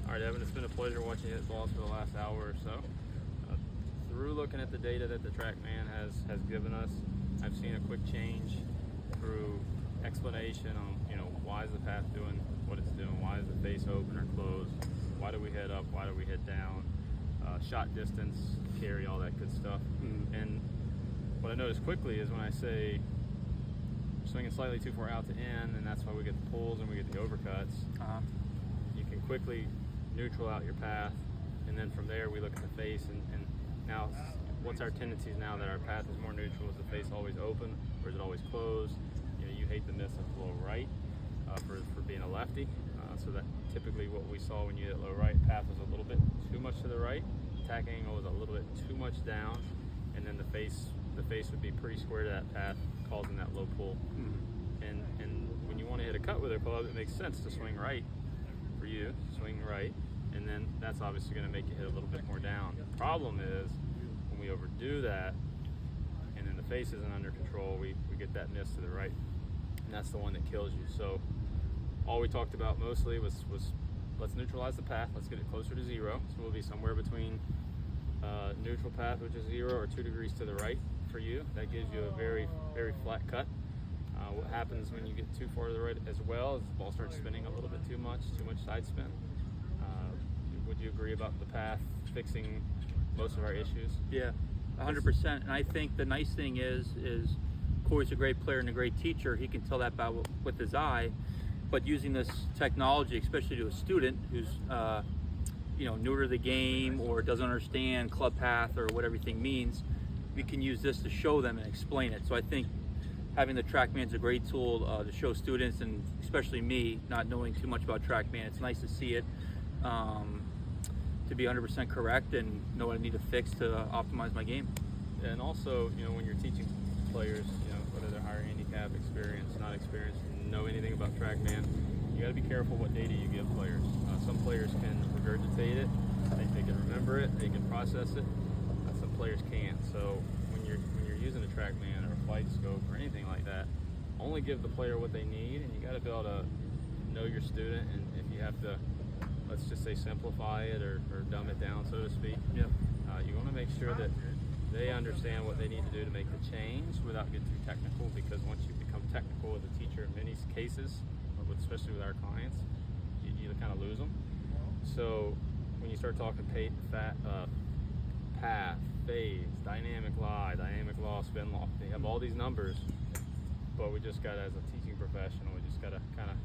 All right, Evan, it's been a pleasure watching you hit balls for the last hour or so. Through looking at the data that the trackman has given us, I've seen a quick change through explanation on, why is the path doing what it's doing? Why is the face open or closed? Why do we head up? Why do we head down? Shot distance, carry, all that good stuff. And what I noticed quickly is when I say swinging slightly too far out to in, and that's why we get the pulls and we get the overcuts, you can quickly neutral out your path, and then from there we look at the face, and now what's our tendencies now that our path is more neutral? Is the face always open or is it always closed? You hate the miss of low right for being a lefty, so that typically what we saw when you hit low right, path was a little bit too much to the right, attack angle was a little bit too much down, and then the face would be pretty square to that path, causing that low pull. And when you want to hit a cut with a club, it makes sense to swing right for you, swing right, and then that's obviously going to make you hit a little bit more down. The problem is when we overdo that, and then the face isn't under control, we get that miss to the right, and that's the one that kills you. So all we talked about mostly was let's neutralize the path, let's get it closer to 0. So we'll be somewhere between neutral path, which is 0, or 2 degrees to the right for you. That gives you a very, very flat cut. What happens when you get too far to the right as well is the ball starts spinning a little bit too much side spin. Would you agree about the path fixing most of our issues? Yeah, 100%. And I think the nice thing is Cory's a great player and a great teacher. He can tell that with his eye. But using this technology, especially to a student who's newer to the game or doesn't understand club path or what everything means, we can use this to show them and explain it. So I think having the TrackMan is a great tool to show students, and especially me, not knowing too much about TrackMan. It's nice to see it, to be 100% correct and know what I need to fix to optimize my game. And also, when you're teaching players, whether they're higher handicap, experienced, not experienced, know anything about TrackMan, you got to be careful what data you give players. Some players can regurgitate it, they can remember it, they can process it. Some players can't. So when you're using a TrackMan or a flight scope or anything like that, only give the player what they need, and you got to be able to know your student. And if you have to, let's just say, simplify it or dumb it down, so to speak, you want to make sure that they understand what they need to do to make the change without getting too technical, because once you become technical as a teacher in many cases, especially with our clients, you kind of lose them. So when you start talking path, phase, dynamic lie, spin law, they have all these numbers, but we just got to, as a teaching professional, we just got to kind of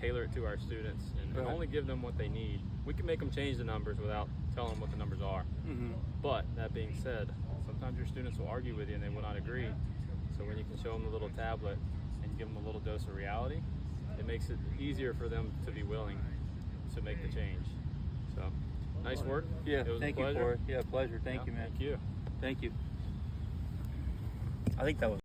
tailor it to our students and only give them what they need. We can make them change the numbers without telling them what the numbers are. But that being said, sometimes your students will argue with you and they will not agree. So when you can show them the little tablet and give them a little dose of reality, it makes it easier for them to be willing to make the change. So nice work. Yeah, it was thank a pleasure. you, Cory. Yeah, pleasure. Thank you, man. Thank you. Thank you. I think that was